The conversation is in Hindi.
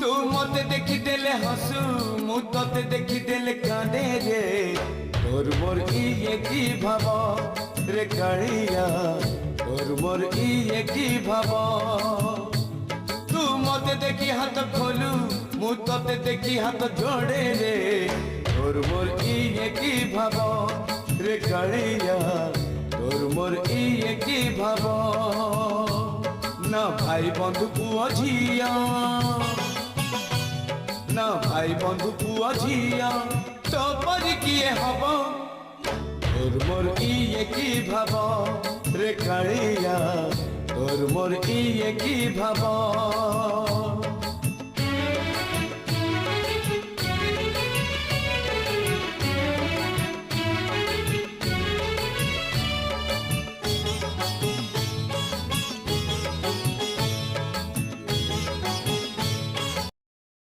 तू मते देखी देले हसू मु तते देखी देले कांदे रे तोर मोर इए की भाव रे कालिया तोर मोर इए की भाव तू मते देखी हाथ खोलू मु तते देखी हाथ जोड़े रे तोर मोर इए की भाव रे कालिया तोर मोर इए की भाव ना भाई बंधु पुआ झिया ना भाई बंधु पुआ झिया तो पर किए हब तोर मोर इए की भाव रे कालिया तोर मोर इए की भाव।